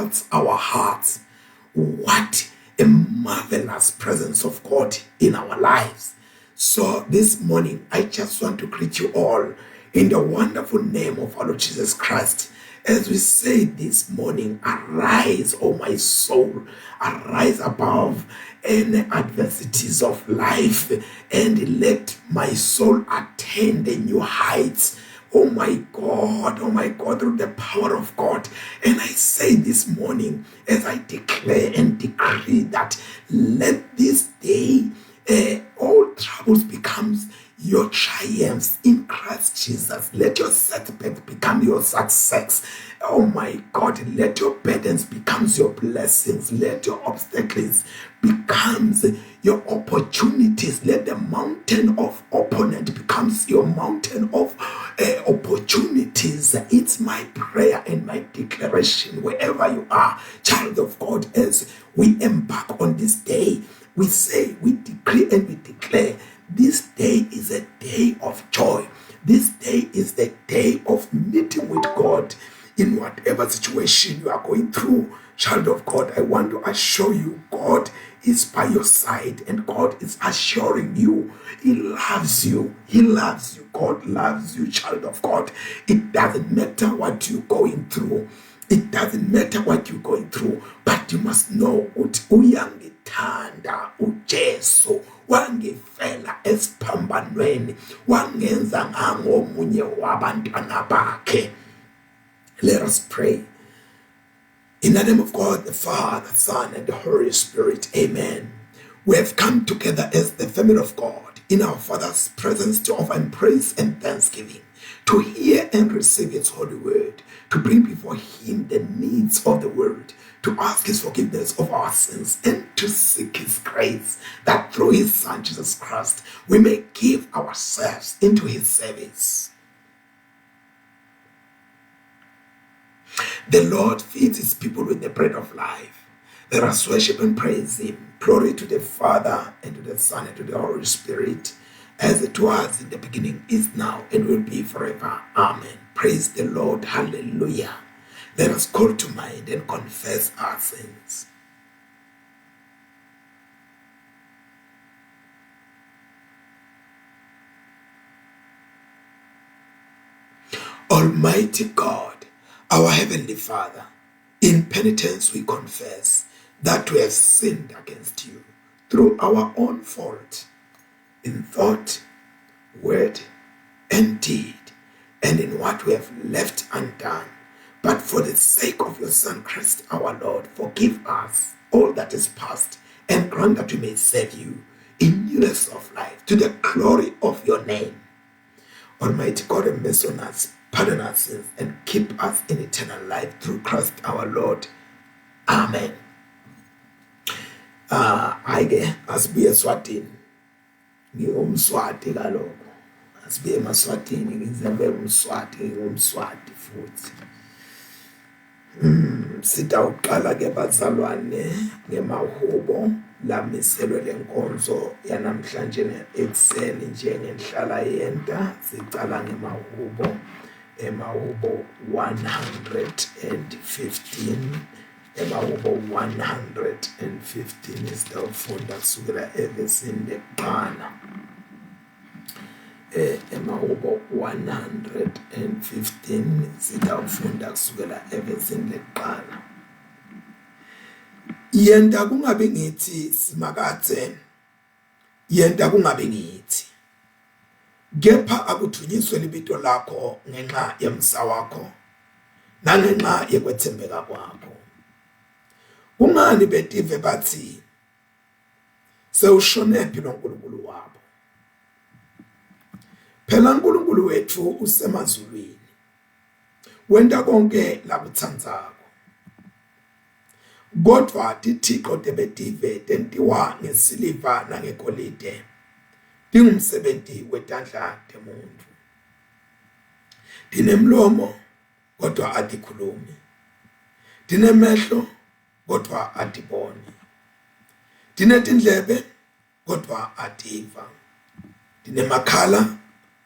guards our hearts. What a marvelous presence of God in our lives. So this morning, I just want to greet you all in the wonderful name of our Lord Jesus Christ. As we say this morning, arise, O my soul, arise above any adversities of life, and let my soul attain the new heights. Oh my God, through the power of God. And I say this morning, as I declare and decree that let this day all troubles becomes your triumphs in Christ Jesus. Let your setback become your success. Oh my God, let your burdens becomes your blessings. Let your obstacles becomes your opportunities. Let the mountain of opponent becomes your mountain of opportunities. It's my prayer and my declaration wherever you are, child of God, as we embark on this day. We say, we decree and we declare, this day is a day of joy. This day is the day of meeting with God in whatever situation you are going through. Child of God, I want to assure you, God is by your side, and God is assuring you He loves you. He loves you. God loves you, child of God. It doesn't matter what you're going through. It doesn't matter what you're going through, but you must know uyangithanda uJesu, wangifela esiphambanweni, wangenza ngomunye wabantwana bakhe. Let us pray. In the name of God, the Father, Son, and the Holy Spirit, amen. We have come together as the family of God in our Father's presence to offer Him praise and thanksgiving, to hear and receive His holy word, to bring before Him the needs of the world, to ask His forgiveness of our sins, and to seek His grace, that through His Son Jesus Christ we may give ourselves into His service. The Lord feeds His people with the bread of life. Let us worship and praise Him. Glory to the Father, and to the Son, and to the Holy Spirit, as it was in the beginning, is now, and will be forever. Amen. Praise the Lord. Hallelujah. Let us call to mind and confess our sins. Almighty God, our Heavenly Father, in penitence we confess that we have sinned against you through our own fault, in thought, word, and deed, and in what we have left undone. But for the sake of your Son Christ our Lord, forgive us all that is past, and grant that we may serve you in newness of life, to the glory of your name. Almighty God, have mercy on us, pardon our sins, and keep us in eternal life through Christ our Lord. Amen. Hayi-ke asibuye eSwatini. NgingumSwati kaloku. Asibuye eMaswatini, ngizembe umSwati, ngingumSwati futhi. Sitawuqala ke bazalwane ngemahubo lamiselwe lenkonzo yanamhlanje ekseni njengenhlala yenta. Sicala ngemahubo 115. Emahubo 115 sitawufunda kusukela evesini lekuqala. Emahubo 115 sitawufunda kusukela evesini lekuqala. Yenta kungabe ngithi simakathe, yenta kungabe ngithi, kepha akuthunyiswe libito lakho ngenxa yemsa wakho nangenxa yekwethembeka kwakho. Kungani betive bathi sewushonephi noNkulunkulu wabo? Phela uNkulunkulu wethu usemazulwini, wenta konke lakuthandzako. Kodwa tithixo tebetive tentiwa ngesiliva nangegolide, tingumsebenzi wetandla temuntu. Tinemlomo kodwa atikhulumi, tinemehlo kodwa atiboni, tinetindlebe kodwa ativa, tinemakhala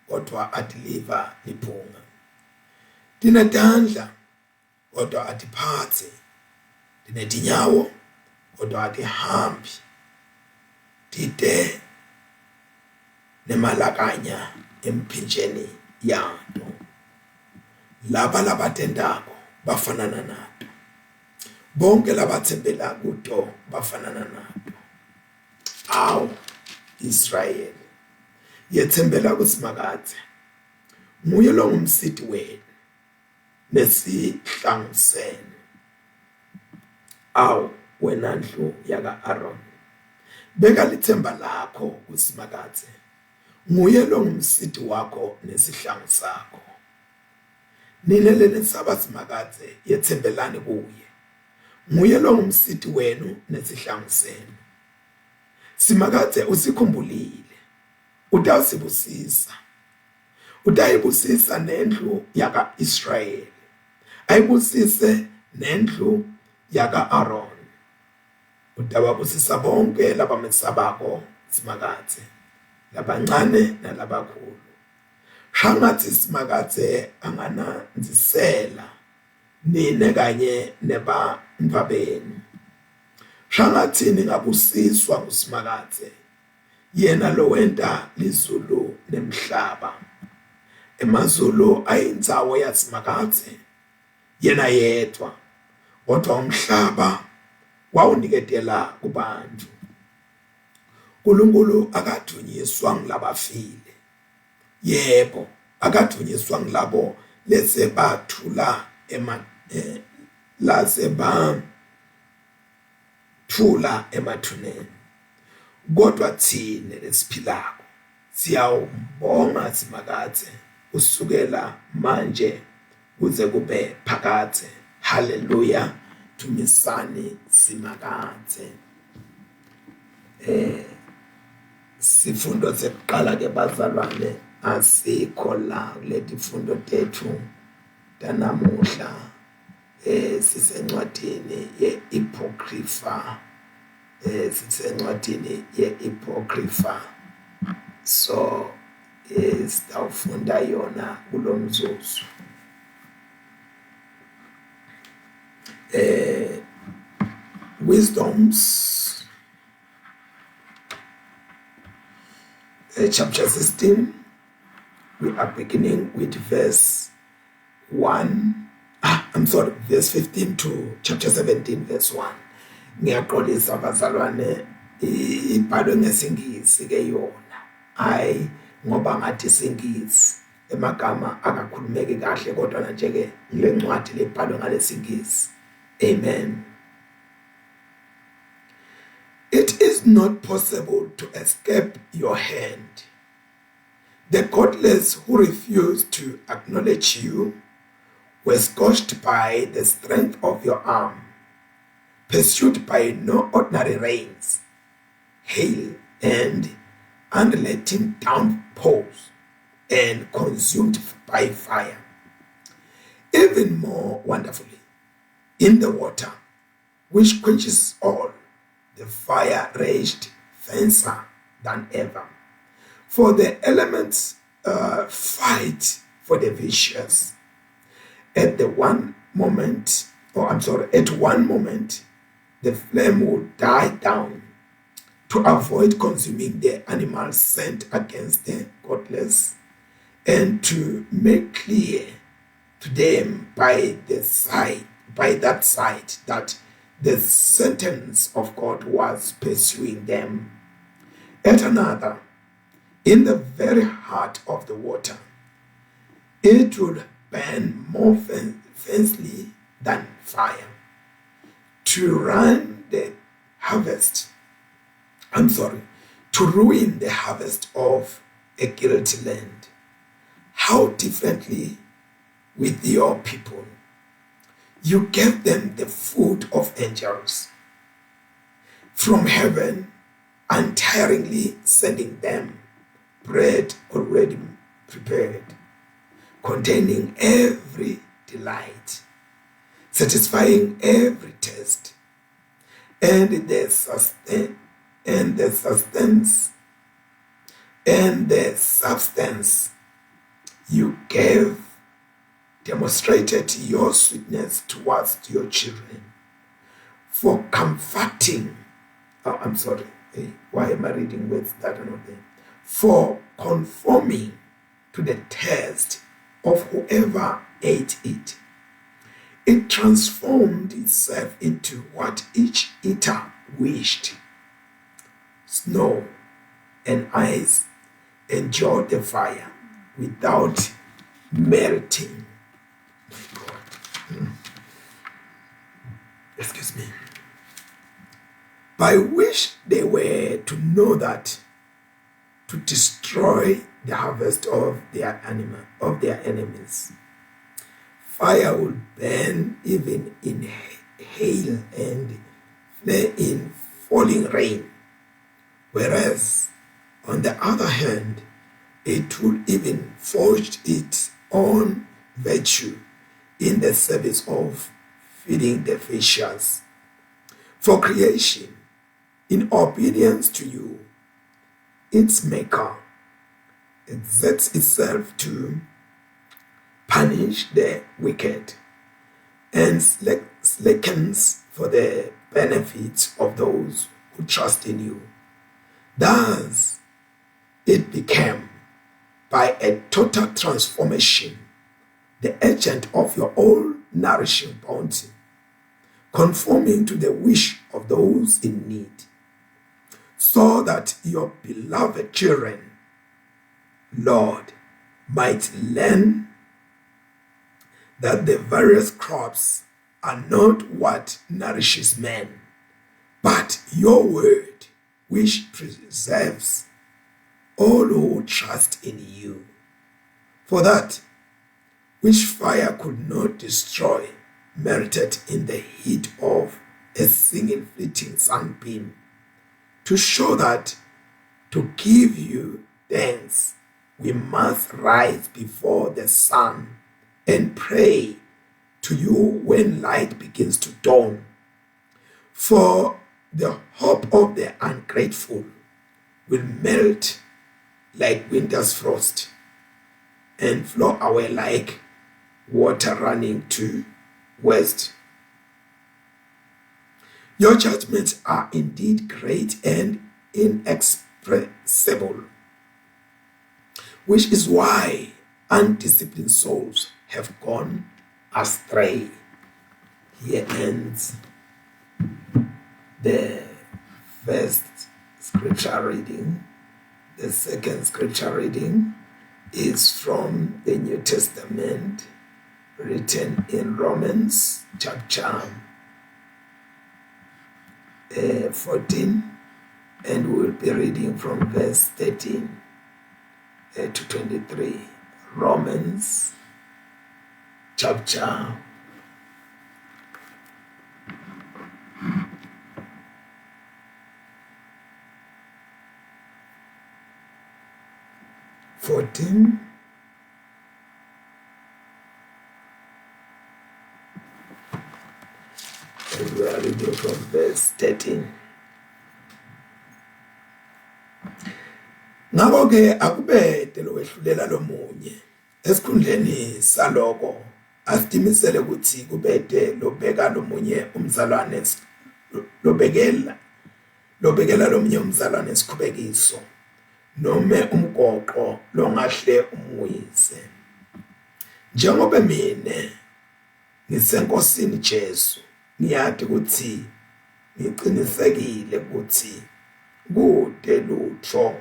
kodwa atiliva liphunga, tinetandla kodwa atiphathe, ndinetinyawo kodwa atihambi, ndide nemalakanya emphinjeni yato. Laba labatendako bafanana nato, bonke labathembela kuto bafanana nato. Awu Israyeli, yethembela kuSimakade, nguye lo ngumsidi wenu nesihlangu senu. Awu wena ndlu yaka-Aaron, beka lithemba lakho kuSimakade, nguye lo ngumsidi wakho nesihlangu sakho. Nina lenesaba Simakade, yethembelani kuye, nguye lo ngumsidi wenu nesihlangu senu. Simakade usikhumbulile, utawusibusisa, utayibusisa nendlu yaka-Israyeli, ayibusise nendlu yaka-Aaron. Utawabusisa bonke labamesabako Simakade, labancane nalabakhulu. Shangathi Simakade angananzisela nine kanye nebantwabenu. Shangathi ningabusiswa nguSimakade, yena lo wenta lizulu nemhlaba. Emazulu ayindzawo yaSimakade, yena yedwa, kodwa umhlaba wawuniketela kubantu. uNkulunkulu akadunyiswa ngilabafile, yebo akadunyiswa ngilabo lesebathula thula emathuneni. Kodwa thina lesiphilako siyawubonga Simakade usukela manje kuze kube phakade. Haleluya, dumisani Simakade. Sifundo sekuqala ke bazalwane asikho la kuleti fundo tethu tanamuhla. Sisencwadini ye-Apocrypha, sisencwadini ye-Apocrypha. So sitawufunda yona kulo mzuzu. Wisdoms, chapter 16. We are beginning with verse 15 to chapter 17 verse 1. Ngiyaxolisa bazalwane, ibhalwe ngesingisi ke yona, hayi ngoba ngathi isingisi emagama akakhulumeki kahle, kodwa nje ke le ncwadi lebhalwe ngalesingisi. Amen. It is not possible to escape your hand. The godless who refuse to acknowledge you were scorched by the strength of your arm, pursued by no ordinary rains, hail, and unrelenting downpours, and consumed by fire. Even more wonderfully, in the water, which quenches all, the fire raged fiercer than ever. For the elements fight for the vicious. At one moment, the flame would die down to avoid consuming the animals sent against the godless, and to make clear to them by that side that the sentence of God was pursuing them. At another, in the very heart of the water, it would burn more fiercely than fire, to ruin the harvest of a guilty land. How differently with your people. You gave them the food of angels from heaven, untiringly sending them bread already prepared, containing every delight, satisfying every taste, and the substance you gave demonstrated your sweetness towards your children. for comforting. Oh, I'm sorry. Hey, why am I reading words that are not there? For conforming to the taste of whoever ate it. It transformed itself into what each eater wished. Snow and ice endured the fire without melting. My God. Excuse me. By which they were to know that to destroy the harvest of their enemies. Fire would burn even in hail and flare in falling rain. Whereas, on the other hand, it would even forge its own virtue in the service of feeding the fishes. For creation, in obedience to you, its maker, exerts itself to punish the wicked and slackens for the benefits of those who trust in you. Thus, it became, by a total transformation, the agent of your own nourishing bounty, conforming to the wish of those in need, so that your beloved children, Lord, might learn that the various crops are not what nourishes man, but your word, which preserves all who trust in you. For that which fire could not destroy melted in the heat of a single fleeting sunbeam, to show that to give you thanks we must rise before the sun and pray to you when light begins to dawn. For the hope of the ungrateful will melt like winter's frost and flow away like water running to west. Your judgments are indeed great and inexpressible, which is why undisciplined souls have gone astray. Here ends the first scripture reading. The second scripture reading is from the New Testament, written in Romans chapter 14, and we'll be reading from verse 13 to 23. Romans chapter 14 and we are reading from verse 13. Ngakho-ke akubede lokwehlulela lomunye esikhundleni saloko asidimisele ukuthi kubede lobeka lomunye umzalwane lobekela lomunye umzalwane isikhubekiso nome umgoqo longahle umuyise. Njengoba mina ngisenkosini Jesu ngiyade ukuthi ngiqinisekile ukuthi kude lutho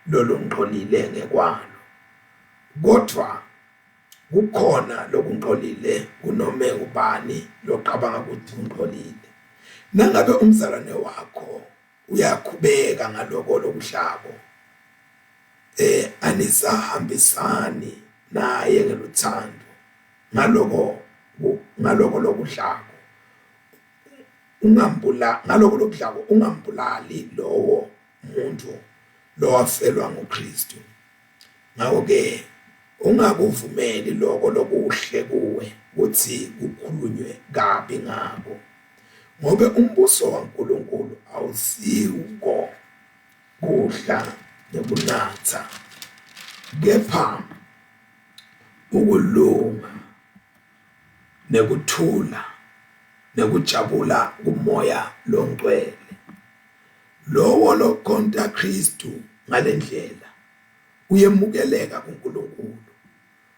lolungqolile ngekwalo, kodwa kukhona lokungqolile kunome ubani loqabanga ukuthi ungqolile. Nangabe umzalwane wakho uyakhubeka ngaloko lokuhlabo, anisahambisani naye ngeluthando ngaloko lokuhlabo, ngaloko lokuhlabo ungambulali lowo muntu lowafelwa nguKristu. Ngakho-ke ungakuvumeli loko lokuhle kuwe ukuthi kukhulunywe kabi ngako, ngoba umbuso kaNkulunkulu awusiwo kudla nokunatha, kepha ukulunga nekuthula nekujabula kumoya longcwele. Lowo lokhonta Kristu ngalendlela uyemukeleka kuNkulunkulu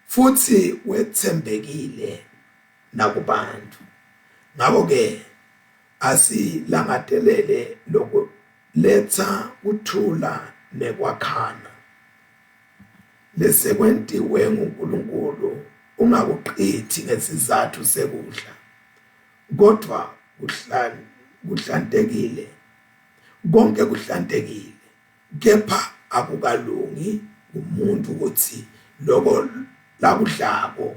futhi wethembekile nakubantu. Ngakho ke asilangadelele lokuletha uthula nekwakhana lesekwentiwe nguNkulunkulu, ungakuqithi ngesizathu sekudla, kodwa kuhlantekile, konke kuhlantekile, kepha akukalungi umuntu ukuthi lokho lakudlako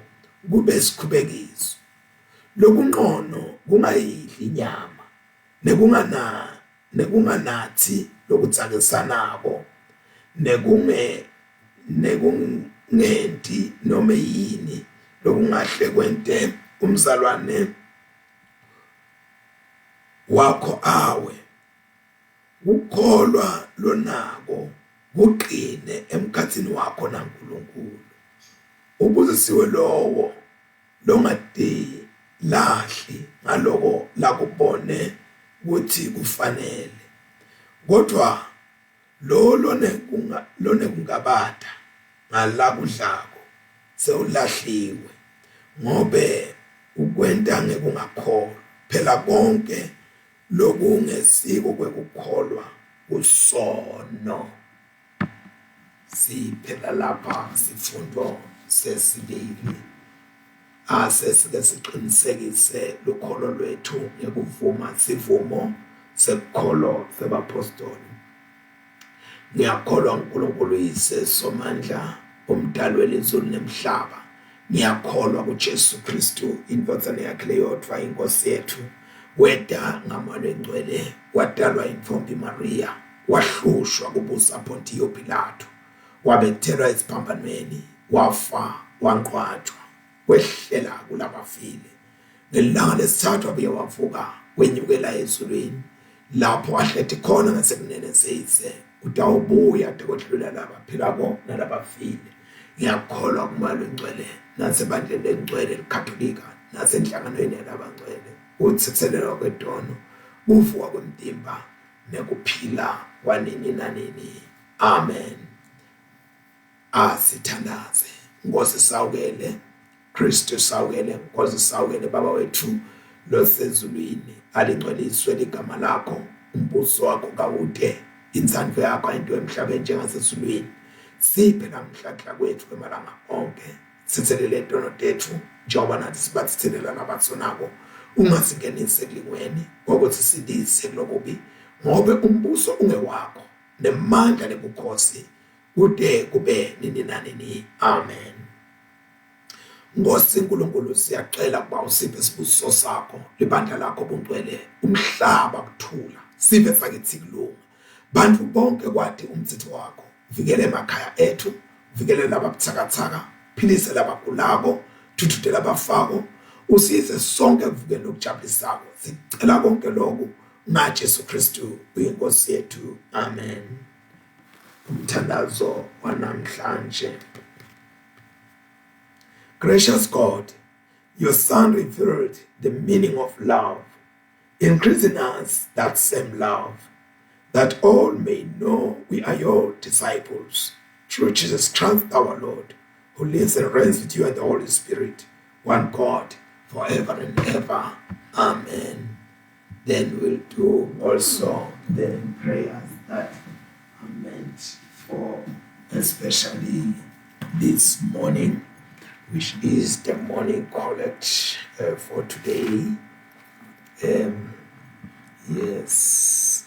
kube sikhubekiso. Lokungqono kungayidli inyama, nekunganathi lokutsakisanako, nekungenti noma yini lokungahle kwente umzalwane wakho awe. Ukholwa lonako kuqine emkhathini wakho naNkulunkulu. Ubusisiwe lowo longadilahli ngaloko lakubone ukuthi kufanele, kodwa lone kungabata ngalakudlako sewulahliwe, ngobe ukwenta ngekungakholwa. Phela konke lokungesiko kwekukholwa kusono. Siphela lapha sifundo sesibili. Asesike siqinisekise lukholo lwethu ngekuvuma sivumo sekukholo sebapostoli. Ngiyakholwa uNkulunkulu uyise somandla, umdali welizulu nemhlaba. Ngiyakholwa kuJesu Kristu indodana yakhe leyodwa inkosi yethu, weda ngamoya engcwele, wadalwa intombi Maria, wahlushwa kubusa Pontiyo Pilato, wabethelwa esiphambanweni, wafa, wanqwatshwa, wehlela kulabafile. Ngelanga lesithathu wabuye wavuka, wenyukela ezulwini, lapho wahlethi khona ngasekunene seyise, utawubuya kodlula labaphilako nalabafile. Ngiyakholwa kumoya longcwele, nasebandleni lengcwele likatolika, nasenhlanganweni yalabangcwele, ukuthethelelwa kwedono, ukuvuka kwemtimba, nekuphila kwanini nanini. Amen. Asithandaze. Nkosi sawukele, Kristu sawukele, Nkosi sawukele Baba wethu losezulwini. Alingcweliswe ligama lakho, umbuso wakho kawude, inzandvo yakho ayinto emhlabeni njengasezulwini. Siphe namhlanje kwethu emalanga onke, sithelele idono tethu njengoba nathi sibathethelela nabathonako. Ungasingenise ekulingweni ukuthi sidise kulokubi, ngobe umbuso ungewakho, nemandla nebukhosi kude kube nini nanini. Amen. Nkosi uNkulunkulu, siyacela ukuba usiphe isibusiso sakho, libandla lakho bungcwele, umhlaba kuthula, siphe sakithi kulunga, bantu bonke kwathi umthetho wakho. Vikele emakhaya ethu, vikele lababuthakathaka, philise labagulako, thuthudela abafako, usize sonke kuvikele lokujabulisako. Sicela konke lokhu ngaJesu Kristu uyinkosi yethu. Amen. Umthandazo wanamhlanje. Gracious God, your Son revealed the meaning of love, increasing us that same love, that all may know we are your disciples, through Jesus Christ our Lord, who lives and reigns with you and the Holy Spirit, one God, forever and ever. Amen. Then we'll do also the prayers that are meant for especially this morning, which is the morning collect for today. Yes.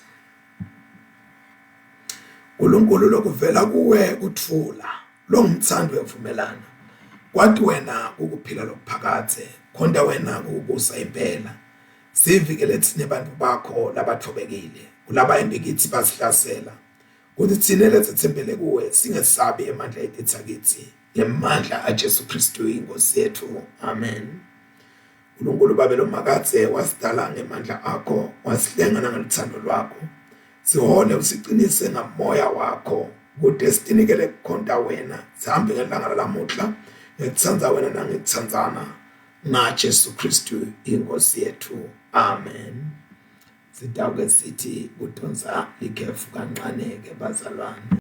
uNkulunkulu lokuvela kuwe kuthula, longumthandi wemvumelano. Kwathi wena ukuphila lokuphakathe, khonda wena ukubusa impela. Sivikele thina abantu bakho labathobekile, kulaba embikithi basihlasela. Kuthi thina letsethembele kuwe, singesabi emandla etithakithi, ngemandla aJesu Kristu inkosi yethu. Amen. uNkulunkulu babelo makathe wasidala ngemandla akho, wasihlenga nangothando lwakho. Sihole usiqinise ngamoya wakho, kude sinikele kukhonta wena, sihambe ngelanga lamuhla ngekuthanza wena nangekuthandzana ngaJesu Kristu inkosi yethu. amen. Sidawuke sithi kudonsa likhefu kancane ke bazalwane.